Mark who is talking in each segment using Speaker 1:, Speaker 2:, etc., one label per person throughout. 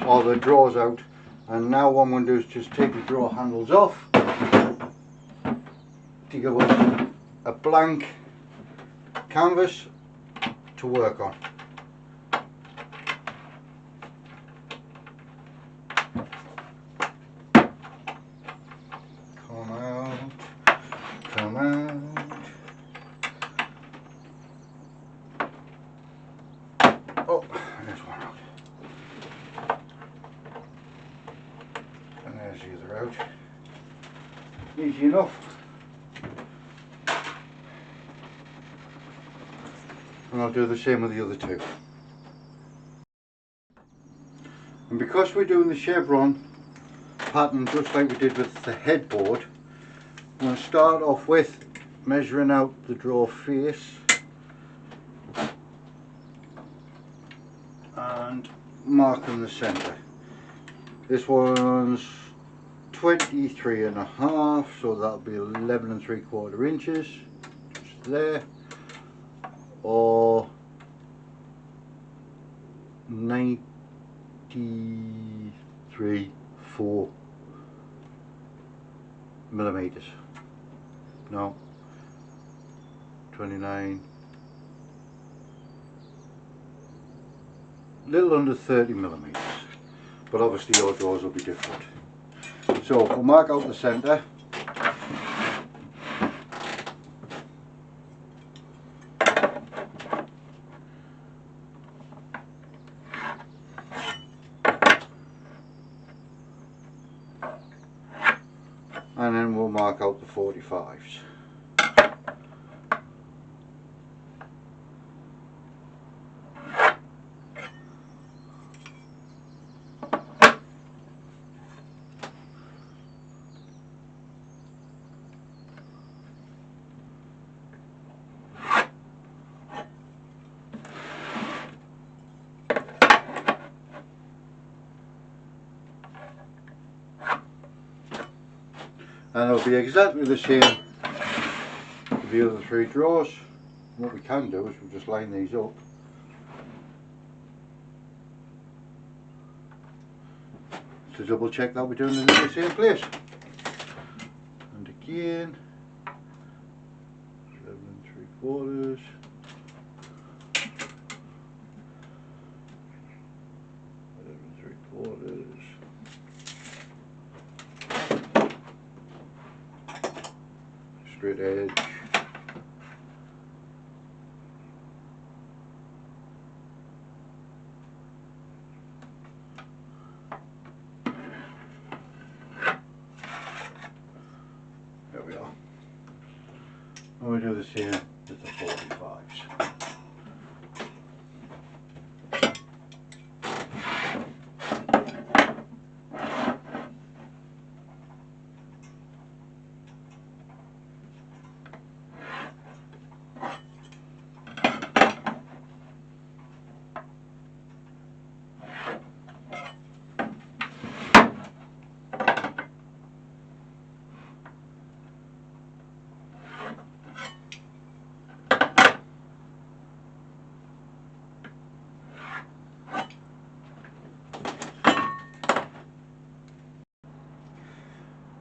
Speaker 1: all the drawers out, and now what I'm going to do is just take the drawer handles off to give us a blank canvas to work on. Come out, come out. Oh, there's one out. And there's the other out. Easy enough. And I'll do the same with the other two. And because we're doing the chevron pattern just like we did with the headboard, I'm going to start off with measuring out the drawer face and marking the centre. This one's 23.5, so that'll be 11 3/4 inches, just there, or 93.4 millimeters. No, 29, little under 30 millimeters, but obviously your drawers will be different. So we'll mark out the centre. And then we'll mark out the 45s. And it'll be exactly the same with the other three drawers. What we can do is we'll just line these up to double check that we're doing it in the same place. And again, 11 3/4, 11 3/4. Straight edge. There we are. And we do the same with the 45s.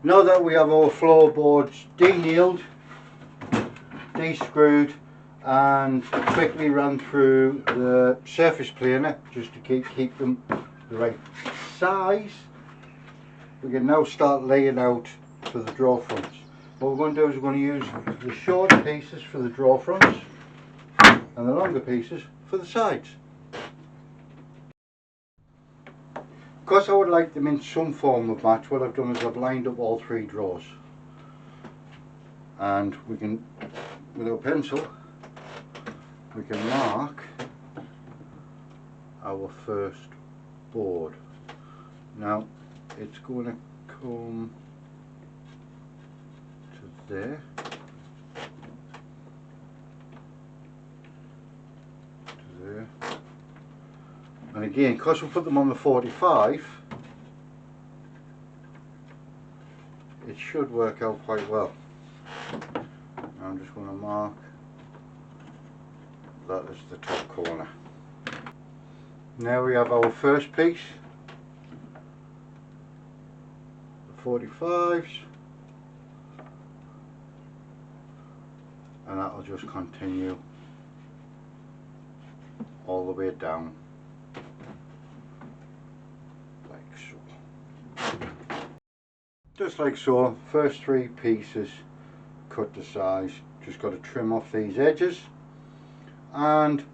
Speaker 1: Now that we have our floorboards de-nailed, de-screwed and quickly run through the surface planer just to keep them the right size, we can now start laying out for the drawer fronts. What we're going to do is we're going to use the shorter pieces for the drawer fronts and the longer pieces for the sides. Because I would like them in some form of match, what I've done is I've lined up all three drawers, and we can, with our pencil, we can mark our first board. Now it's going to come to there, to there. And again, because we put them on the 45, it should work out quite well. Now I'm just going to mark that as the top corner. Now we have our first piece 45s, and that'll just continue all the way down like so. Just like so, first 3 pieces cut to size. Just got to trim off these edges and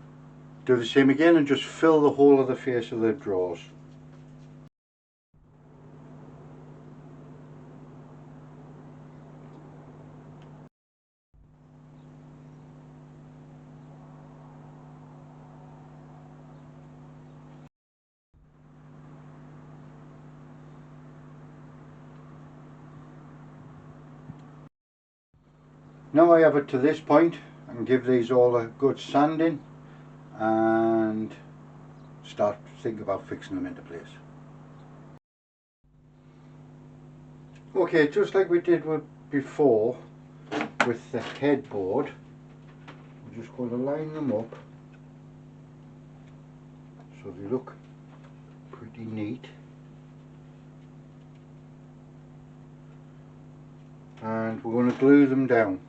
Speaker 1: do the same again and just fill the whole of the face of the drawers. Now I have it to this point, I can give these all a good sanding and start thinking about fixing them into place. Okay, just like we did before with the headboard, we're just going to line them up so they look pretty neat. And we're going to glue them down.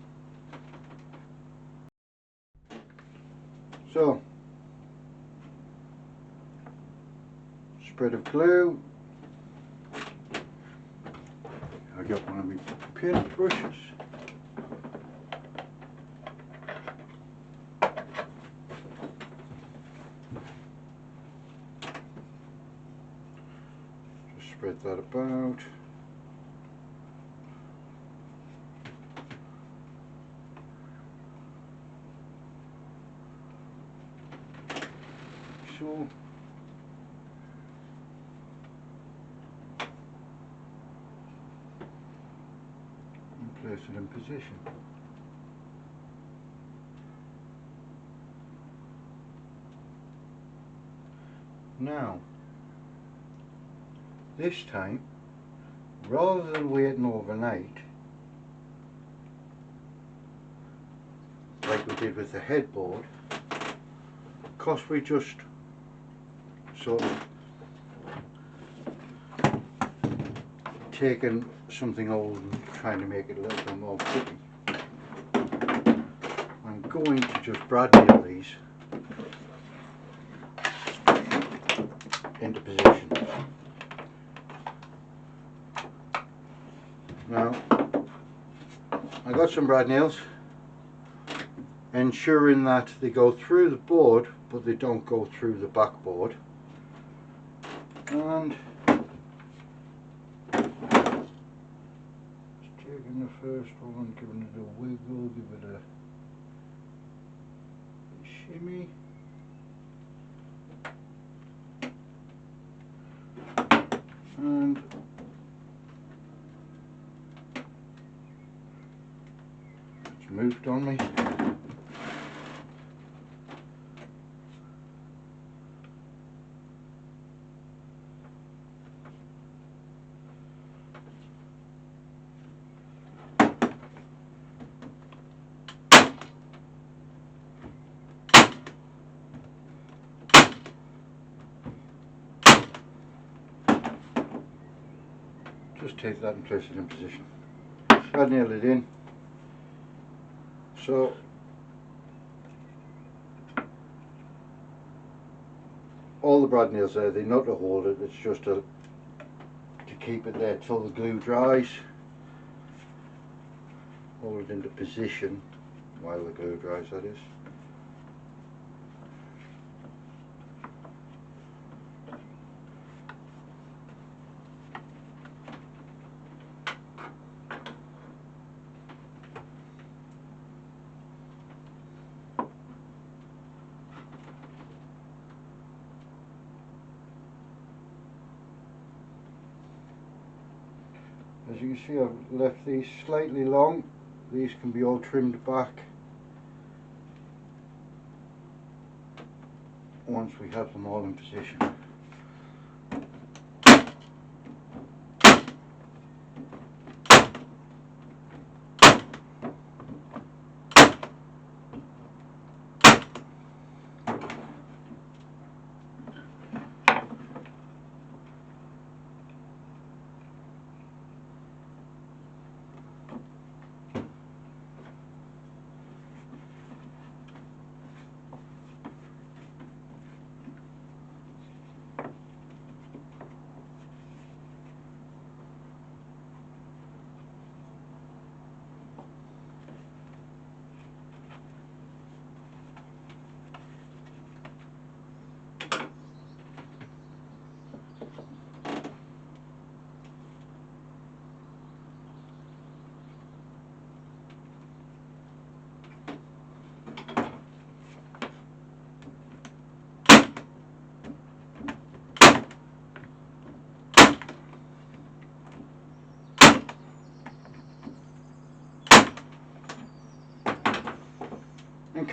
Speaker 1: So, spread of glue. I got one of my paint brushes. Just spread that about. So, and place it in position. Now, this time, rather than waiting overnight, like we did with the headboard, because we just sort of taken something old and trying to make it a little bit more pretty, I'm going to just brad nail these into position. Now, I got some brad nails, ensuring that they go through the board but they don't go through the backboard. And just taking the first one, giving it a wiggle, give it a shimmy. And it's moved on me. Just take that and place it in position. I've nailed it in. So all the brad nails there, they're not to hold it, it's just to keep it there till the glue dries. Hold it into position while the glue dries, that is. As you can see, I've left these slightly long. These can be all trimmed back once we have them all in position.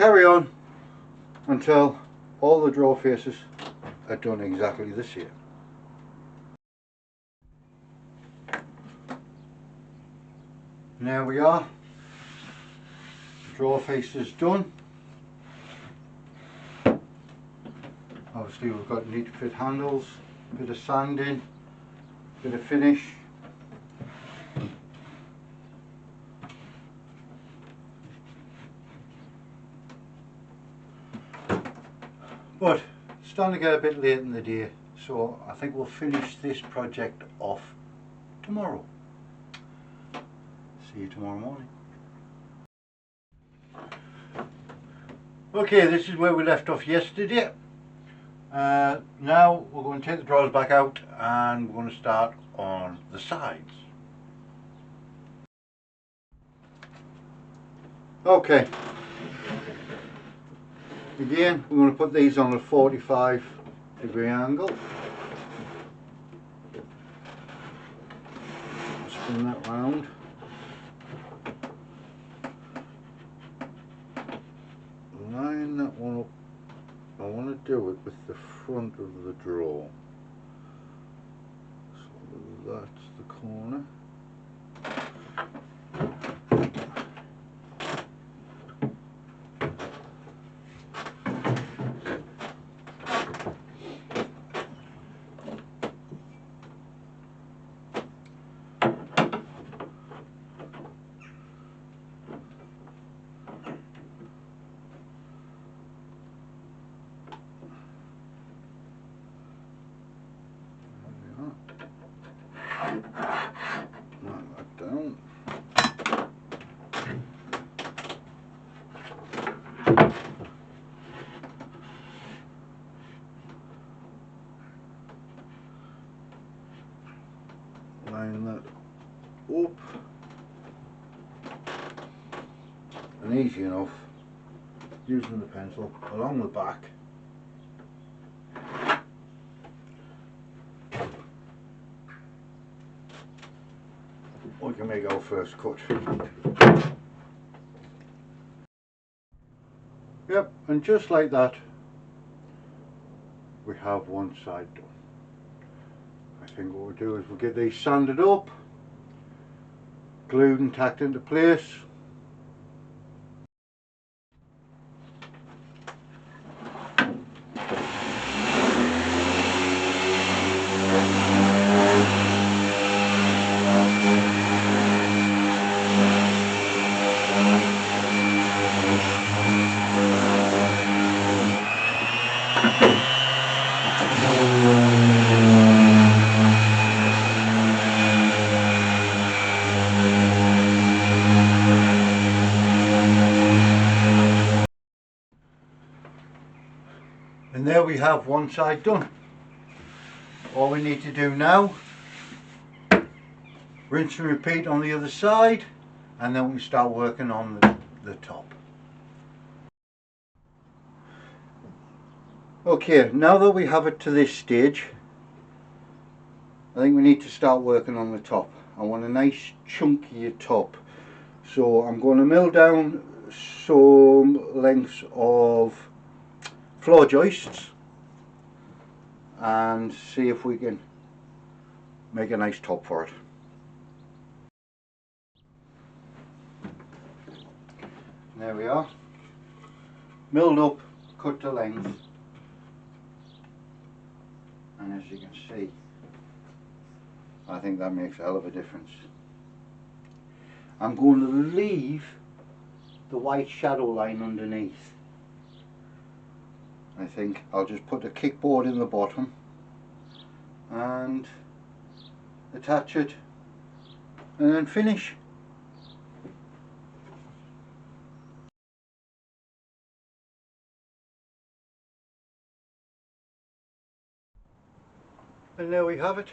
Speaker 1: carry on until all the draw faces are done exactly the same. There we are, the draw face is done. Obviously we've got neat fit handles, a bit of sanding, a bit of finish. But it's starting to get a bit late in the day, so I think we'll finish this project off tomorrow. See you tomorrow morning. Okay, this is where we left off yesterday. Now we're going to take the drawers back out and we're going to start on the sides. Okay. Again, we're going to put these on a 45-degree angle. Spin that round. Line that one up. I want to do it with the front of the drawer. So that's the corner. Knock that down. Line that up. And easy enough, using the pencil along the back. We can make our first cut. Yep, and just like that, we have one side done. I think what we'll do is we'll get these sanded up, glued and tacked into place. And there we have one side done. All we need to do now, rinse and repeat on the other side, and then we start working on the top. Okay, now that we have it to this stage, I think we need to start working on the top. I want a nice chunkier top. So I'm going to mill down some lengths of floor joists and see if we can make a nice top for it. There we are, milled up, cut to length, and as you can see, I think that makes a hell of a difference. I'm going to leave the white shadow line underneath. I think I'll just put the kickboard in the bottom and attach it and then finish. And there we have it.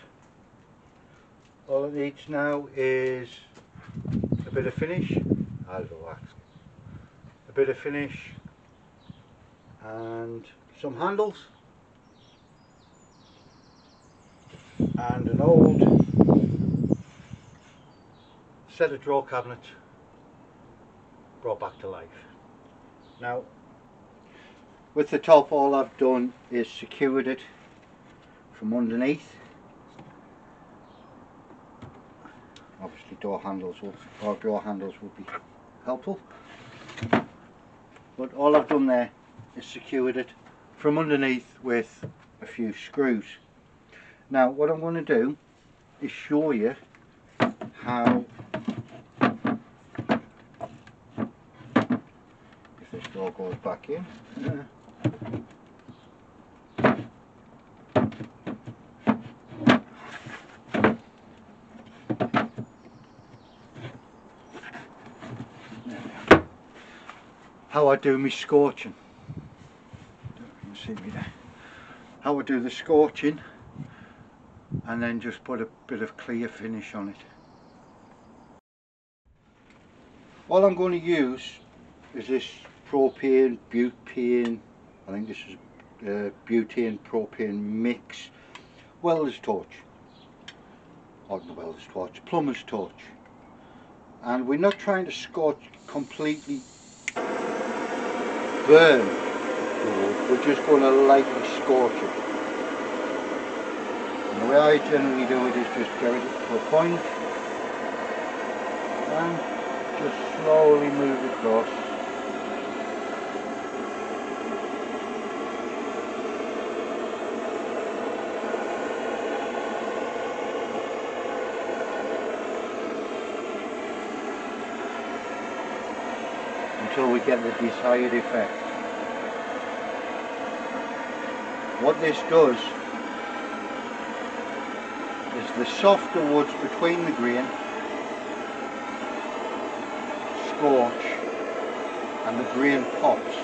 Speaker 1: All it needs now is a bit of finish. I'll relax. A bit of finish and some handles and an old set of drawer cabinets brought back to life. Now With the top, all I've done is secured it from underneath. Obviously door handles would be helpful. But all I've done there is secured it from underneath with a few screws. Now what I'm going to do is show you how, if this door goes back in, how I do my scorching. You can see me there. How I do the scorching and then just put a bit of clear finish on it. All I'm going to use is this propane, butane, I think this is butane propane mix welder's torch, or not welder's torch, plumber's torch. And we're not trying to scorch completely burn the wood, we're just going to lightly scorch it. And the way I generally do it is just get it to a point and just slowly move across. Until we get the desired effect. What this does is the softer woods between the grain scorch and the grain pops.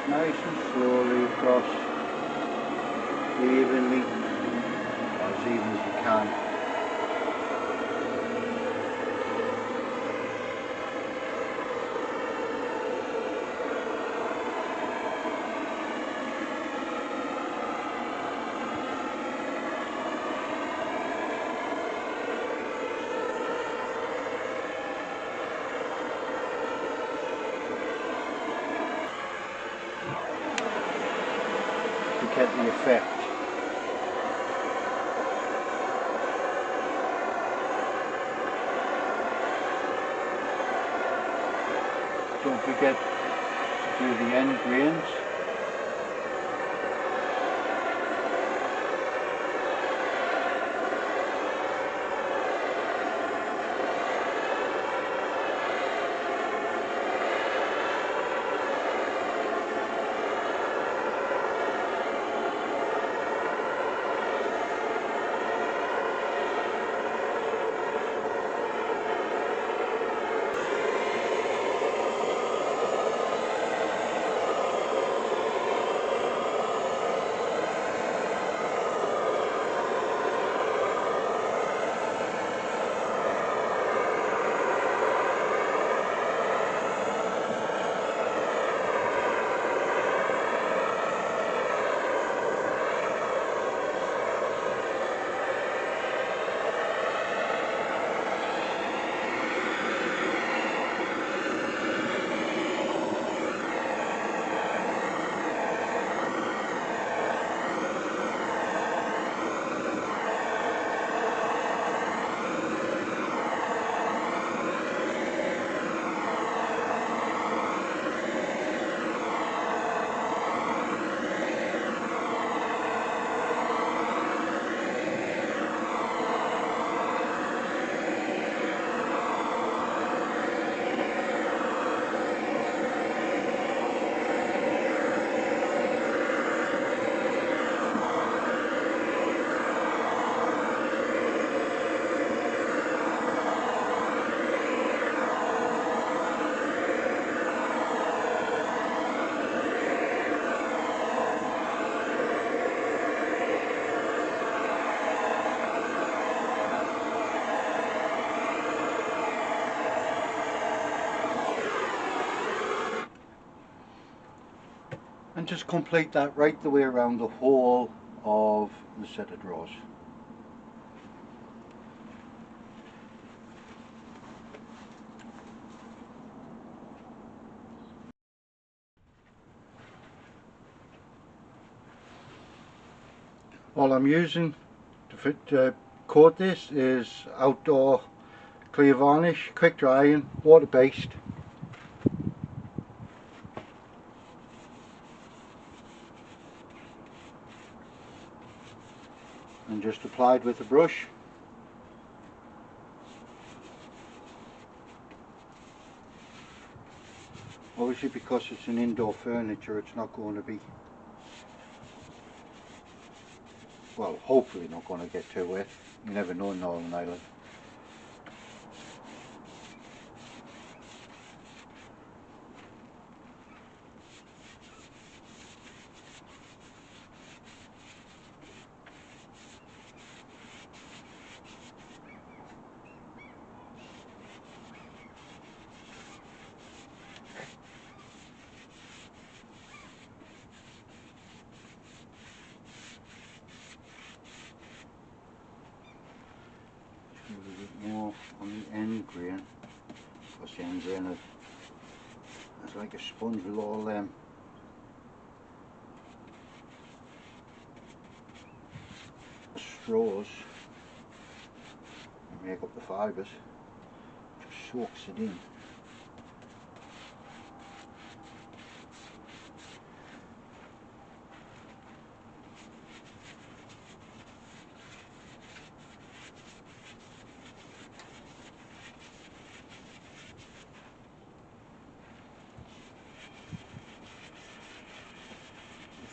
Speaker 1: Nice and slowly across, evenly, as even as you can. To get the effect. Don't forget to do the end grains. and just complete that right the way around the whole of the set of drawers. All I'm using to coat this is Outdoor clear varnish, quick drying, water based. And just applied with a brush. Obviously, because it's an indoor furniture, it's not going to be, well, hopefully not going to get too wet. You never know in Northern Ireland. A little bit more on the end grain, because the end grain is like a sponge with all them straws that make up the fibres. Just soaks it in.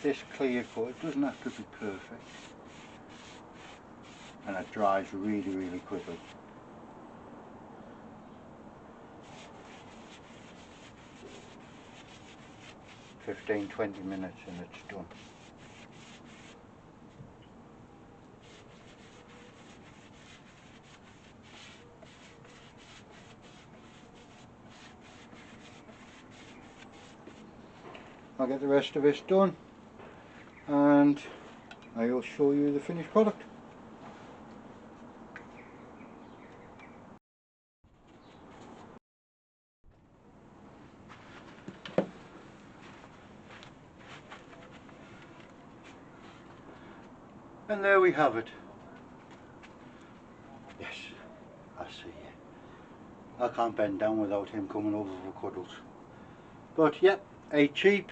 Speaker 1: This clear coat, it doesn't have to be perfect, and it dries really quickly. $15–20 minutes and it's done. I'll get the rest of this done and I will show you the finished product. And there we have it. Yes, I see you. I can't bend down without him coming over for cuddles. But yep, a cheap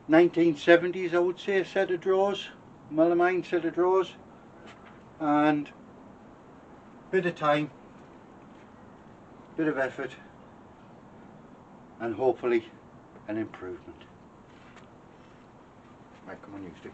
Speaker 1: 1970s, I would say, set of drawers, melamine set of drawers, and bit of time, bit of effort, and hopefully an improvement. Right, come on, you stick.